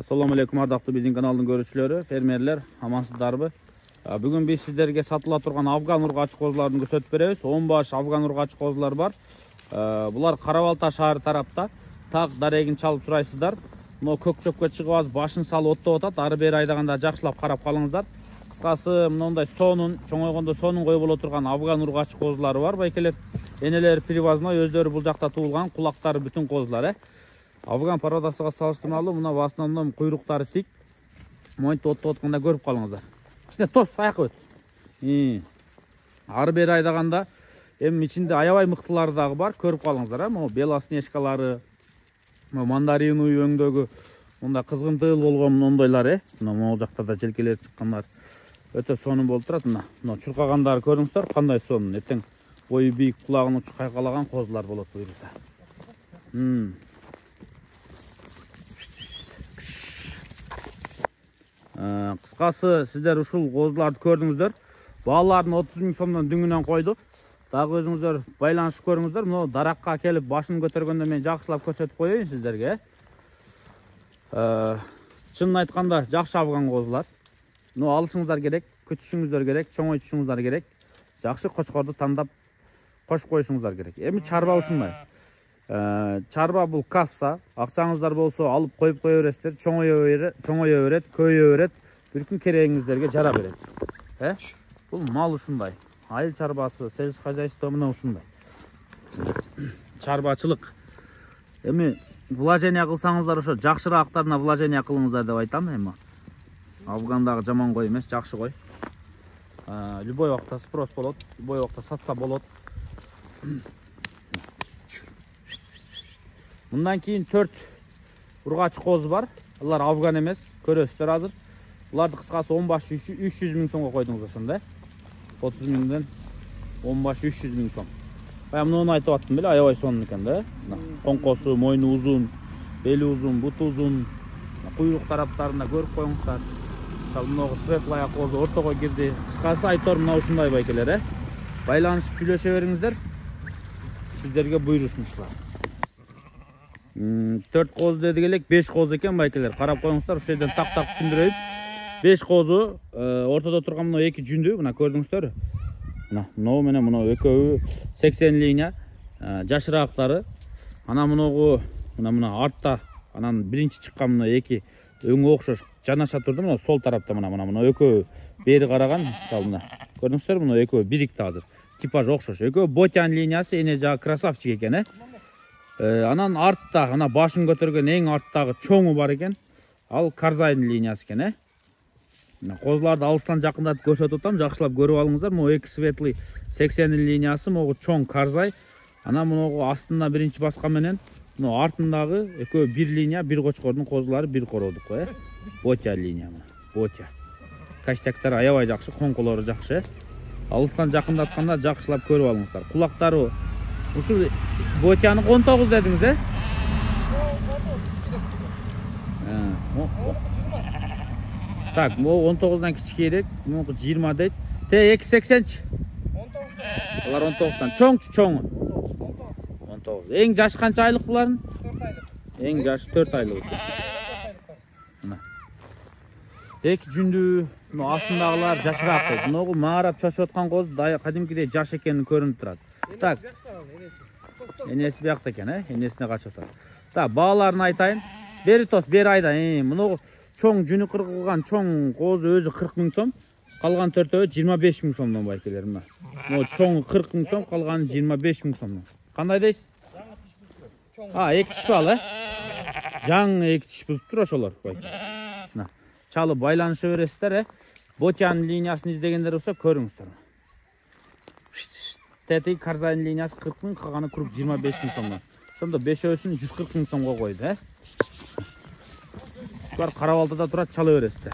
Assalamu alaikum ардактуу биздин каналдын көрүүчүлөрү, фермерлер, амансыздарбы? Бүгүн биз сиздерге сатыла турган афган ургач козуларын көрсөтүп беребиз. 10 баш афган ургач козулар бар. Булар Карабалта шаары тарапта. Так дарегин чалып турайсыздар. Мына көк чөпкө чыгып аз башын салып оттоп атат. Ары бери айдаганда жакшылап карап калыңыздар. Кыскасы мындай сонун, чоңойгондо сонун кой боло турган афган ургач козулары бар. Байкелер энелер привозной, өздөрү бул жакта туулган, кулактары бүтүн козулар. Афган пародасыга салыштырмалуу мына в основном куйруктары тик. Монтип оттоп атканда көрүп калыңыздар. Кичине тос аяка өт. Ары бери айдаганда эми ичинде аябай мыктылары дагы бар, көрүп калыңыздар. Могу белоснежкалары, мандарин уй өңдөгү мындай кызгын тыыл болгон мондойлар, могу жакта да желкелери чыккандар. Өтө сонун болуп турат. Мына чуркагандары көрүңүздөр, кандай сонун. Этең бою бийик, кулагын учу кайкалаган козулар болот буйрукта. Кыскасы сиздер ушул козуларды көрдүңүздөр. Бааларын 30 000 сомдон дүңүнөн койду. Дагы өзүңүздөр байланышып көрүңүздөр. Мына даракка келип башын көтөргөндө мен жакшылап көрсөтүп коеюн сиздерге. Чынын айтканда жакшы афган козулар. Но алышыңыздар керек, күтүшүңүздөр керек, чоңойтушуңуздар керек. Жакшы кочкорду тандап кошуп коюшуңуздар керек. Эми чарба ушундай. Чарба бул касса. Акчаңыздар болсо алып коюп кое бересиздер. Чоңое берет, көйө берет. Бир күн керегиңиздерге жара берет. Бул мал ушундай. Айыл чарбасы, сельский хозяйство мына ушундай. Чарбачылык. Эми вложение кылсаңыздар ошо жакшыраактарына вложение кылыңыздар деп айтам эми. Афгандагы жаман кой эмес, жакшы кой. Любой убакта спрос болот, любой убакта сатса болот. Мындан кийин 4 ургач коз бар. Алар афган эмес, көрөсүздөр азыр. Буларды кыскасы 10 баш 300 000 сомго койдуңуз ошондо. 30 000ден 10 баш 300 000 сом. Муну айтып аттым беле, аябай сонун экен да. Коңкосу, мойну узун, бели узун, буту узун. Куйрук тараптарында көрүп коюңуздар. Мисалы мынагы светлая козу ортого кирди. Кыскасы айтор мына ушундай байкелер, Байланышып сүйлөшө бериңиздер. Сиздерге буйрушун ушулар. 4 коз дедик элек, 5 коз экен байкелер. Карап коюңуздар, ушул жерден так-так түшүндүрөйүн. 5 козу, ортодо турган мына 2 жүндү, мына көрдүңүздөр. Мына менен мына экөө 80 линия, жашыраактары. Ана мынагу мына артта, анан биринчи чыккан мына 2 өңү окшош жанаша турду, мына сол тарапта мына экөө бери караган, мисалы мына. Көрдүңүздөр, мына экөө бирикти азыр. Типаж окшош. Экөө ботян линиясы, эне жагы красавчик экен, Анан артта, ана башын көтөргөн эң арттагы чоңу бар экен. Ал Карзайн линиясы экен, Козуларды алыстан жакындатып көрсөтүп атам, жакшылап көрүп алыңыздар. Могу эки светлый 80 линиясы, могу чоң Карзай. Анан могу астында биринчи баскан менен, мына артындагы экөө бир линия, бир кочкордун козулары бир короодук, Ботя линия мына. Ботя. Каштактар аябай жакшы, коңколору жакшы. Алыстан жакындатканда жакшылап көрүп алыңыздар. Кулактары ушул Ботяны 19 дедиңиз, Так, могу 19-дан кичикейрээк, могу 20 дейт. 280-чи. 19. Алар 19-дан. Чоңчу. 19. Эң жаш канча айлык буларын? 4 айлык. Эң жаш 4 айлык. Мына. 2 жүндүү, мына астындагылар жашыраак дейт. Могу маарап чачып аткан коз кадимкидей жаш экени көрүнүп турат. Так. Энеси биякта экен, Энесине качып атат. Так, бааларын айтайын. Бери тос, бери айда. Мына чоң жүнү кыргылган чоң коз өзү 40 000 сом, калган төртөө 25 000 сомдон байкелер мына. Могу чоң 40 000 сом, калганы 25 000 сомдон. Кандай дейсиз? Эки тиш бал, Жаң эки тиш бузуп тур ошолор байкелер. Мына, чалып байланыша бересиздер, Ботян линиясын издегендер болсо көрүңүздөр. Тети Карзайн линиясы 40 000, калганы круг 25 000 сомдон. Ошондо бешөөсүн 140 000 сомго койду, Булар Карабалтада турат, чала бересиздер.